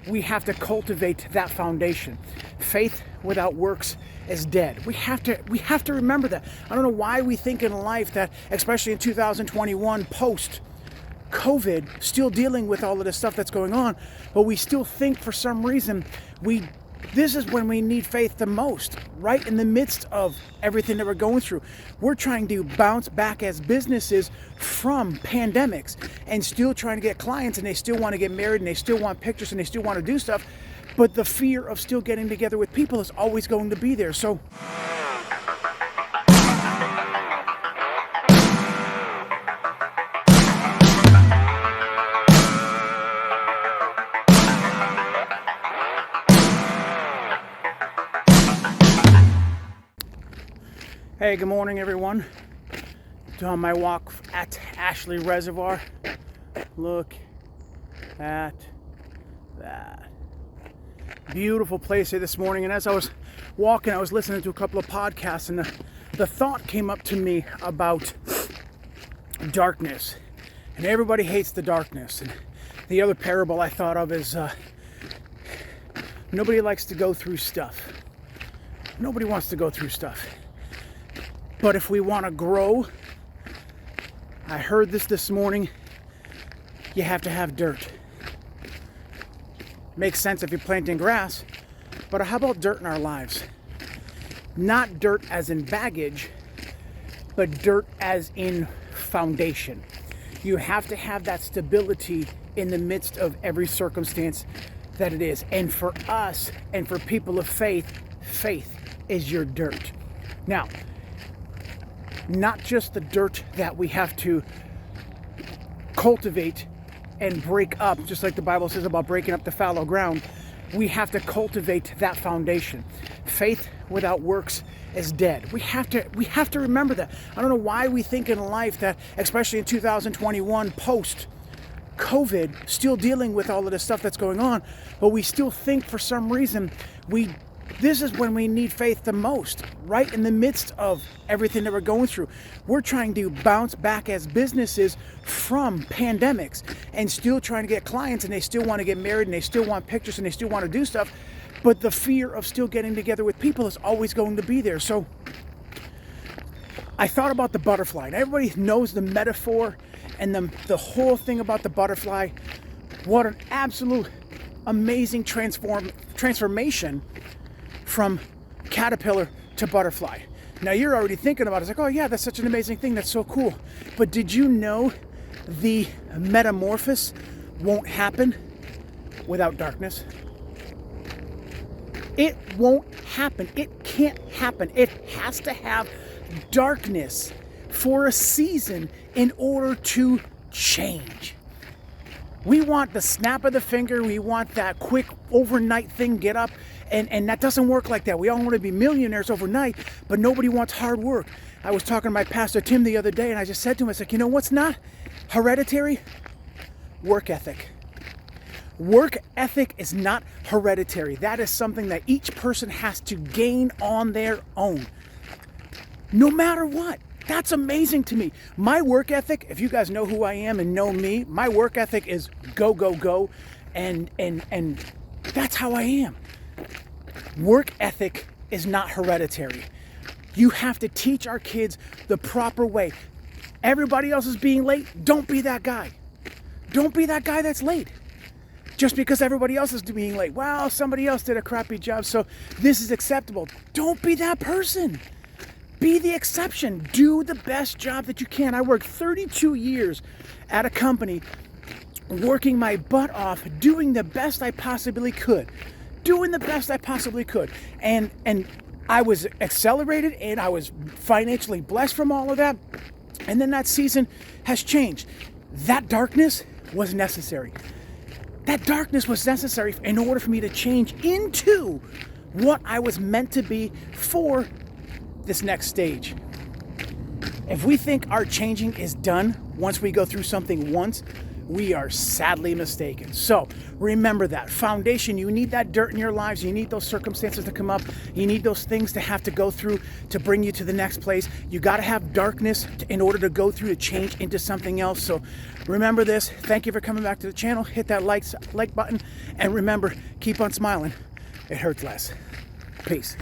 We have to cultivate that foundation. Faith without works is dead. We have to remember that. I don't know why we think in life that, especially in 2021, post COVID, still dealing with all of this stuff that's going on, but we still think for some reason this is when we need faith the most, right in the midst of everything that we're going through. We're trying to bounce back as businesses from pandemics and still trying to get clients, and they still want to get married, and they still want pictures, and they still want to do stuff. But the fear of still getting together with people is always going to be there. So hey, good morning, everyone. On my walk at Ashley Reservoir. Look at that. Beautiful place here this morning. And as I was walking, I was listening to a couple of podcasts, and the thought came up to me about darkness. And everybody hates the darkness. And the other parable I thought of is nobody likes to go through stuff. Nobody wants to go through stuff. But if we want to grow, I heard this morning, you have to have dirt. Makes sense if you're planting grass, but how about dirt in our lives? Not dirt as in baggage, but dirt as in foundation. You have to have that stability in the midst of every circumstance that it is. And for us, and for people of faith, faith is your dirt. Now, not just the dirt that we have to cultivate and break up, just like the Bible says about breaking up the fallow ground. We have to cultivate that foundation. Faith without works is dead. We have to remember that. I don't know why we think in life that, especially in 2021, post COVID, still dealing with all of this stuff that's going on, but we still think for some reason this is when we need faith the most, right in the midst of everything that we're going through. We're trying to bounce back as businesses from pandemics and still trying to get clients, and they still want to get married, and they still want pictures, and they still want to do stuff. But the fear of still getting together with people is always going to be there. So I thought about the butterfly, and everybody knows the metaphor and the whole thing about the butterfly. What an absolute amazing transformation from caterpillar to butterfly. Now you're already thinking about it. It's like, oh yeah, that's such an amazing thing. That's so cool. But did you know the metamorphosis won't happen without darkness? It won't happen. It can't happen. It has to have darkness for a season in order to change. We want the snap of the finger. We want that quick overnight thing, get up. And that doesn't work like that. We all want to be millionaires overnight, but nobody wants hard work. I was talking to my pastor Tim the other day, and I just said to him, I said, you know what's not hereditary? Work ethic. Work ethic is not hereditary. That is something that each person has to gain on their own, no matter what. That's amazing to me. My work ethic, if you guys know who I am and know me, my work ethic is go, go, go. And that's how I am. Work ethic is not hereditary. You have to teach our kids the proper way. Everybody else is being late. Don't be that guy. Don't be that guy that's late. Just because everybody else is being late. Well, somebody else did a crappy job, so this is acceptable. Don't be that person. Be the exception. Do the best job that you can. I worked 32 years at a company, working my butt off, doing the best I possibly could. And I was accelerated, and I was financially blessed from all of that. And then that season has changed. That darkness was necessary. That darkness was necessary in order for me to change into what I was meant to be for this next stage. If we think our changing is done once we go through something once, we are sadly mistaken. So remember that foundation. You need that dirt in your lives. You need those circumstances to come up. You need those things to have to go through to bring you to the next place. You got to have darkness in order to go through to change into something else. So remember this. Thank you for coming back to the channel. Hit that like button. And remember, keep on smiling. It hurts less. Peace.